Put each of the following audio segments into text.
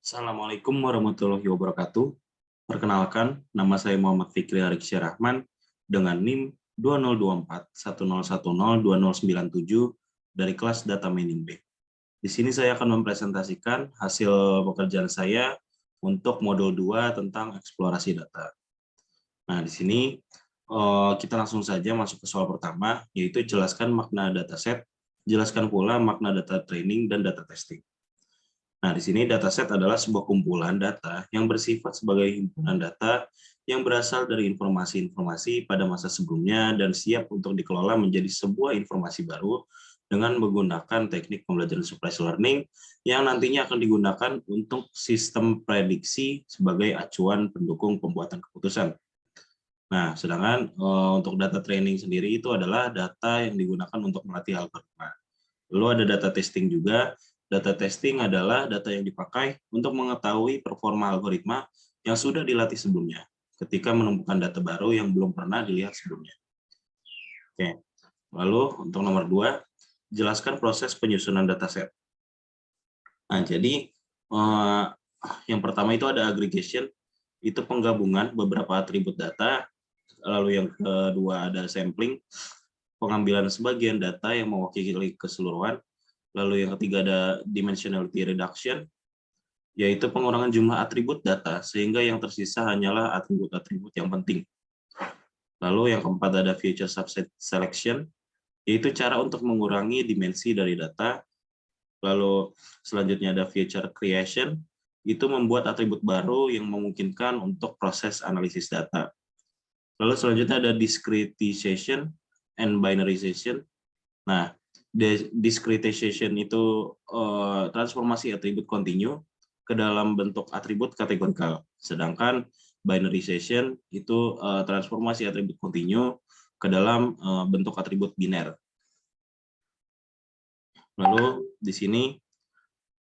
Assalamualaikum warahmatullahi wabarakatuh. Perkenalkan, nama saya Muhammad Fikri Ariksya Rahman dengan NIM 202410102097 dari kelas Data Mining B. Di sini saya akan mempresentasikan hasil pekerjaan saya untuk modul 2 tentang eksplorasi data. Nah, di sini kita langsung saja masuk ke soal pertama, yaitu jelaskan makna dataset, jelaskan pula makna data training dan data testing. Nah, di sini dataset adalah sebuah kumpulan data yang bersifat sebagai himpunan data yang berasal dari informasi-informasi pada masa sebelumnya dan siap untuk dikelola menjadi sebuah informasi baru dengan menggunakan teknik pembelajaran supervised learning yang nantinya akan digunakan untuk sistem prediksi sebagai acuan pendukung pembuatan keputusan. Nah, sedangkan untuk data training sendiri itu adalah data yang digunakan untuk melatih algoritma. Lalu ada data testing juga. Data testing adalah data yang dipakai untuk mengetahui performa algoritma yang sudah dilatih sebelumnya, ketika menemukan data baru yang belum pernah dilihat sebelumnya. Oke. Lalu untuk nomor 2, jelaskan proses penyusunan dataset. Nah, jadi yang pertama itu ada aggregation, itu penggabungan beberapa atribut data. Lalu yang kedua ada sampling, pengambilan sebagian data yang mewakili keseluruhan. Lalu yang ketiga ada dimensionality reduction, yaitu pengurangan jumlah atribut data sehingga yang tersisa hanyalah atribut-atribut yang penting. Lalu yang keempat ada feature subset selection, yaitu cara untuk mengurangi dimensi dari data. Lalu selanjutnya ada feature creation, itu membuat atribut baru yang memungkinkan untuk proses analisis data. Lalu selanjutnya ada discretization and binarization. Nah, discretization itu transformasi atribut kontinu ke dalam bentuk atribut kategorikal, sedangkan binarization itu transformasi atribut kontinu ke dalam bentuk atribut biner. Lalu di sini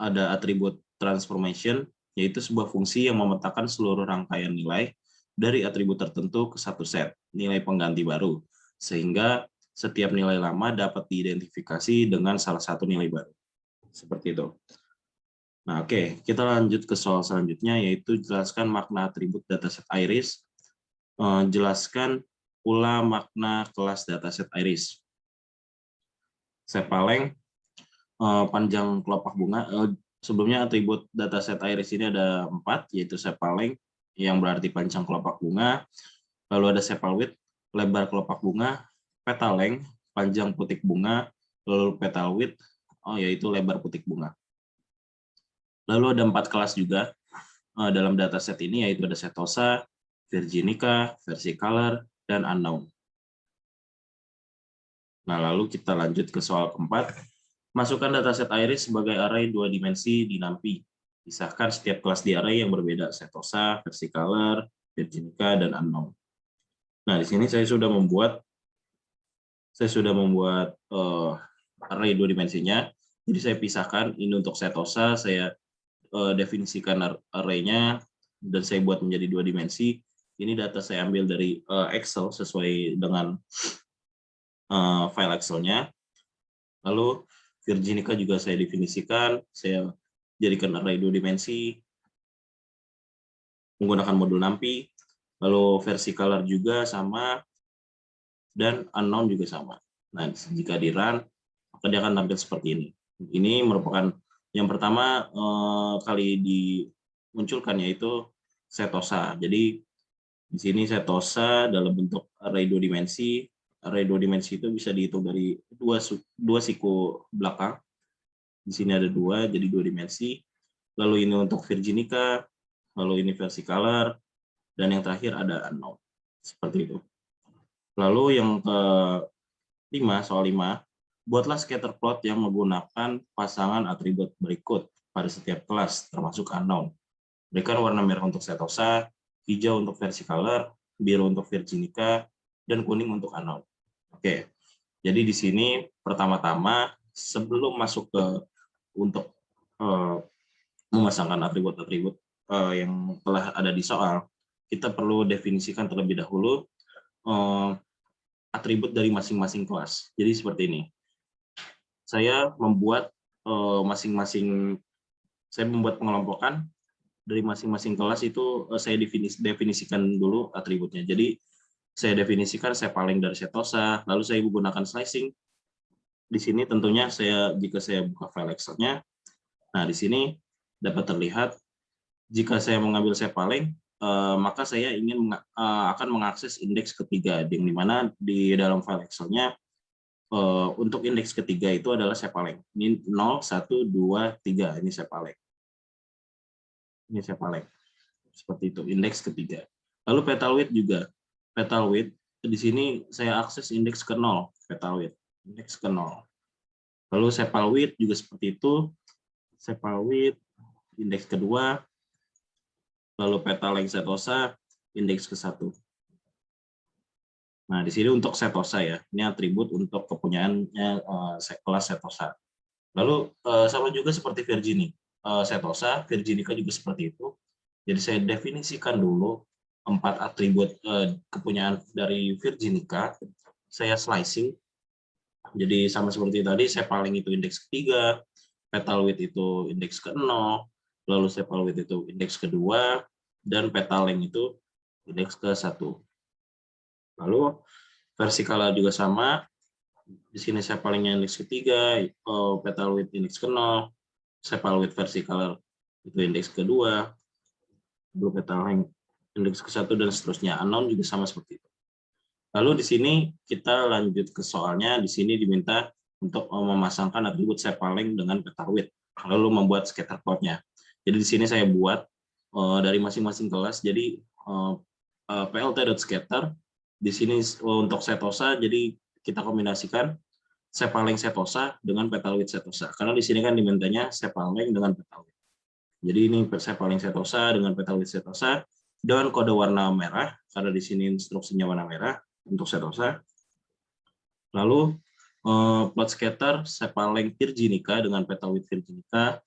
ada atribut transformation, yaitu sebuah fungsi yang memetakan seluruh rangkaian nilai dari atribut tertentu ke satu set nilai pengganti baru, sehingga setiap nilai lama dapat diidentifikasi dengan salah satu nilai baru. Seperti itu. Nah, oke, kita lanjut ke soal selanjutnya, yaitu jelaskan makna atribut dataset iris. Jelaskan pula makna kelas dataset iris. Sepaleng, panjang kelopak bunga. Sebelumnya atribut dataset iris ini ada 4, yaitu sepaleng, yang berarti panjang kelopak bunga. Lalu ada sepal width, lebar kelopak bunga. Petal length, panjang putik bunga, lalu petal width, yaitu lebar putik bunga. Lalu ada 4 kelas juga dalam dataset ini, yaitu ada setosa, virginica, versicolor, dan unknown. Nah, lalu kita lanjut ke soal keempat. Masukkan dataset iris sebagai array 2 dimensi di NumPy. Pisahkan setiap kelas di array yang berbeda, setosa, versicolor, virginica, dan unknown. Nah, di sini saya sudah membuat array 2 dimensinya. Jadi saya pisahkan, ini untuk setosa, saya definisikan array-nya, dan saya buat menjadi 2 dimensi. Ini data saya ambil dari Excel sesuai dengan file Excel-nya. Lalu virginica juga saya definisikan, saya jadikan array 2 dimensi menggunakan modul NumPy. Lalu versicolor juga sama, dan unknown juga sama. Nah, jika di run, maka dia akan tampil seperti ini. Ini merupakan yang pertama kali dimunculkan, yaitu setosa. Jadi di sini setosa dalam bentuk array 2 dimensi. Array 2 dimensi itu bisa dihitung dari dua siku belakang. Di sini ada 2, jadi 2 dimensi. Lalu ini untuk virginica, lalu ini versicolor, dan yang terakhir ada unknown. Seperti itu. Lalu yang ke-5, soal 5, buatlah scatter plot yang menggunakan pasangan atribut berikut pada setiap kelas, termasuk unknown. Berikan warna merah untuk setosa, hijau untuk versicolor, biru untuk virginica, dan kuning untuk unknown. Oke, jadi di sini pertama-tama sebelum masuk ke untuk memasangkan atribut-atribut yang telah ada di soal, kita perlu definisikan terlebih dahulu atribut dari masing-masing kelas. Jadi seperti ini. Saya membuat saya membuat pengelompokan dari masing-masing kelas itu saya definisikan dulu atributnya. Jadi saya definisikan sepaling dari setosa, lalu saya menggunakan slicing. Di sini tentunya jika saya buka file Excel-nya, nah di sini dapat terlihat jika saya mengambil sepaling, maka saya akan mengakses indeks ketiga, yang dimana di dalam file Excel-nya untuk indeks ketiga itu adalah sepaling. Ini 0, 1, 2, 3, ini sepaling. Ini sepaling. Seperti itu, indeks ketiga. Lalu petal width juga. Petal width, di sini saya akses indeks ke 0, petal width, indeks ke 0. Lalu sepal width juga seperti itu, sepal width, indeks kedua, lalu petal length setosa, indeks ke 1. Nah, di sini untuk setosa ya, ini atribut untuk kepunyaannya kelas setosa. Lalu sama juga seperti Virginia, setosa, Virginica juga seperti itu. Jadi saya definisikan dulu 4 atribut kepunyaan dari Virginica, saya slicing. Jadi sama seperti tadi, sepaling itu indeks ketiga, petal width itu indeks ke 0, lalu sepal width itu indeks kedua, dan petal length itu indeks ke 1. Lalu vertikal juga sama, di sini sepalingnya indeks ketiga, petal width indeks ke 0, sepal width vertikal itu indeks kedua, lalu petal length indeks ke 1, dan seterusnya. Unknown juga sama seperti itu. Lalu di sini kita lanjut ke soalnya, di sini diminta untuk memasangkan atribut sepaling dengan petal width, lalu membuat scatter plotnya. Jadi di sini saya buat dari masing-masing kelas, jadi plt.scatter, di sini untuk setosa, jadi kita kombinasikan sepaling setosa dengan petal width setosa, karena di sini kan dimintanya sepaling dengan petal width. Jadi ini sepaling setosa dengan petal width setosa, dengan kode warna merah, karena di sini instruksinya warna merah untuk setosa. Lalu plot scatter sepaling Virginica dengan petal width Virginica,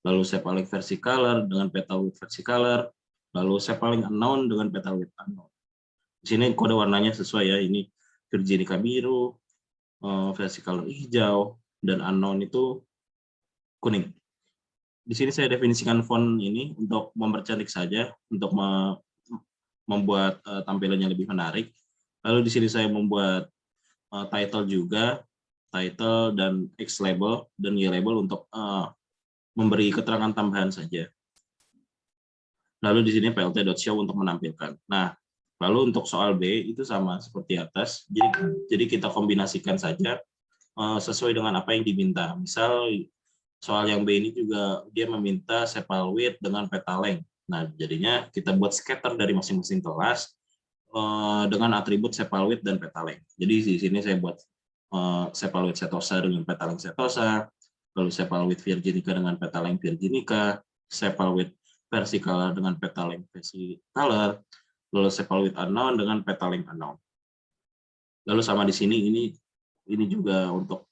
lalu sepaling versicolor dengan petal width versicolor, lalu sepaling unknown dengan petal width unknown. Di sini kode warnanya sesuai ya, ini Virginica biru, versicolor hijau, dan unknown itu kuning. Di sini saya definisikan font ini untuk mempercantik saja, untuk membuat tampilannya lebih menarik. Lalu di sini saya membuat title juga, title dan X label dan Y label untuk memberi keterangan tambahan saja. Lalu di sini plt.show untuk menampilkan. Nah, lalu untuk soal B itu sama seperti atas. Jadi kita kombinasikan saja sesuai dengan apa yang diminta. Misal soal yang B ini juga dia meminta sepal width dengan petal length. Nah, jadinya kita buat scatter dari masing-masing kelas dengan atribut sepal width dan petal length. Jadi di sini saya buat sepal width setosa dengan petal length setosa, lalu sepal width Virginica dengan petal length Virginica, sepal width versicolor dengan petal length versicolor, lalu sepal width unknown dengan petal length unknown. Lalu sama di sini ini juga untuk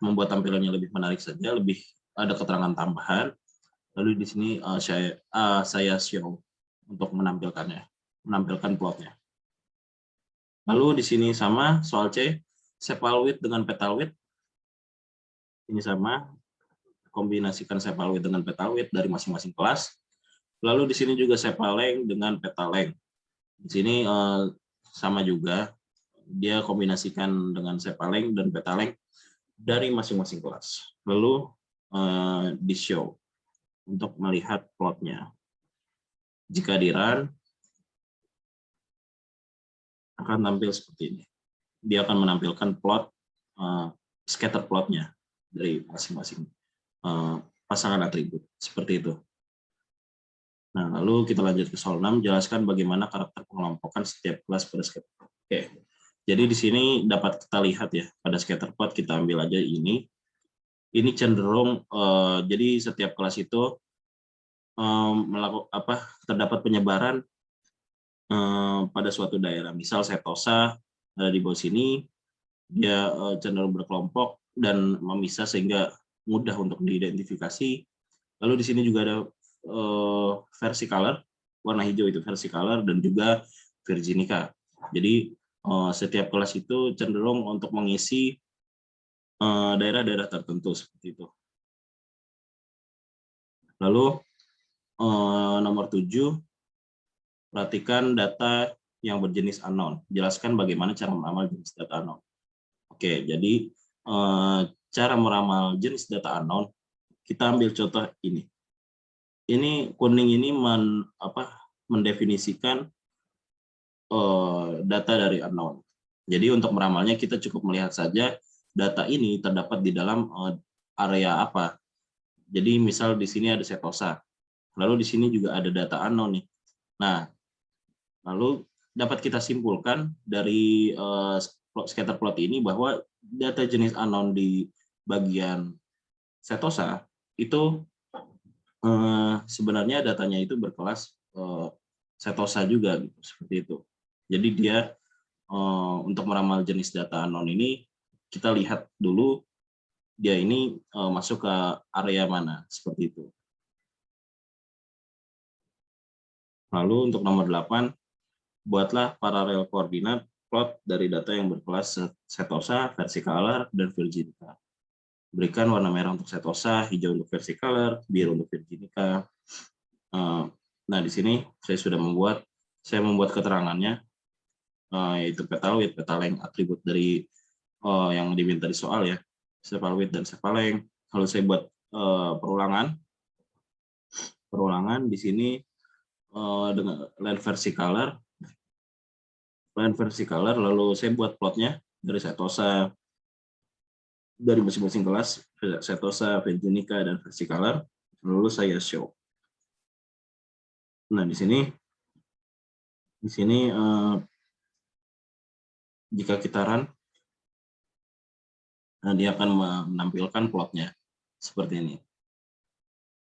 membuat tampilannya lebih menarik saja, lebih ada keterangan tambahan. Lalu di sini saya show untuk menampilkan plotnya. Lalu di sini sama soal C, sepal width dengan petal width. Ini sama, kombinasikan sepal width dengan petal width dari masing-masing kelas. Lalu di sini juga sepal length dengan petal length. Di sini sama juga, dia kombinasikan dengan sepal length dan petal length dari masing-masing kelas. Lalu di show untuk melihat plotnya. Jika di run, akan tampil seperti ini. Dia akan menampilkan plot scatter plotnya dari masing-masing pasangan atribut seperti itu. Nah, lalu kita lanjut ke soal 6, jelaskan bagaimana karakter pengelompokan setiap kelas pada scatter plot. Oke. Jadi di sini dapat kita lihat ya, pada scatter plot kita ambil aja ini. Ini cenderung jadi setiap kelas itu terdapat penyebaran pada suatu daerah. Misal setosa ada di bawah sini, dia cenderung berkelompok dan memisah sehingga mudah untuk diidentifikasi. Lalu di sini juga ada versicolor, warna hijau itu versicolor, dan juga Virginica. Jadi setiap kelas itu cenderung untuk mengisi daerah-daerah tertentu seperti itu. Lalu nomor 7, perhatikan data yang berjenis unknown. Jelaskan bagaimana cara meramal jenis data unknown. Oke, jadi cara meramal jenis data unknown, kita ambil contoh ini. Ini kuning ini mendefinisikan data dari unknown. Jadi untuk meramalnya kita cukup melihat saja data ini terdapat di dalam area apa. Jadi misal di sini ada setosa, lalu di sini juga ada data unknown nih. Nah, lalu dapat kita simpulkan dari scatter plot ini bahwa data jenis unknown di bagian setosa itu sebenarnya datanya itu berkelas setosa juga, gitu, seperti itu. Jadi dia untuk meramal jenis data unknown ini kita lihat dulu dia ini masuk ke area mana, seperti itu. Lalu untuk nomor 8, buatlah paralel koordinat plot dari data yang berkelas setosa, versicolor, dan virginica. Berikan warna merah untuk setosa, hijau untuk versicolor, biru untuk virginica. Nah, di sini saya membuat keterangannya, yaitu petalwidth, petalength, atribut dari yang diminta di soal ya, cephalwidth dan cephalength. Lalu saya buat perulangan di sini dengan line versicolor, lalu saya buat plotnya dari setosa, dari masing-masing kelas, setosa, virginica, dan versicolor, lalu saya show. Nah, di sini jika kita run, dia akan menampilkan plotnya seperti ini.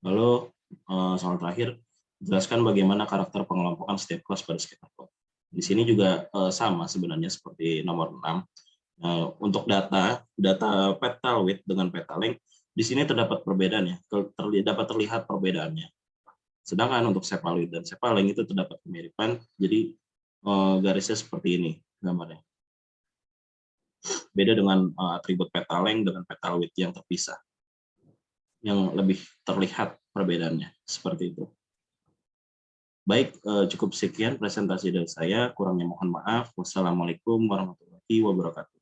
Lalu soal terakhir, jelaskan bagaimana karakter pengelompokan setiap kelas pada scatter plot. Di sini juga sama sebenarnya seperti nomor 6. Untuk data petalwidth dengan petalength, di sini terdapat perbedaannya, dapat terlihat perbedaannya. Sedangkan untuk cephalwidth dan cephalength itu terdapat kemiripan, jadi garisnya seperti ini gambarnya. Beda dengan atribut petalength dengan petalwidth yang terpisah, yang lebih terlihat perbedaannya, seperti itu. Baik, cukup sekian presentasi dari saya, kurangnya mohon maaf. Wassalamualaikum warahmatullahi wabarakatuh.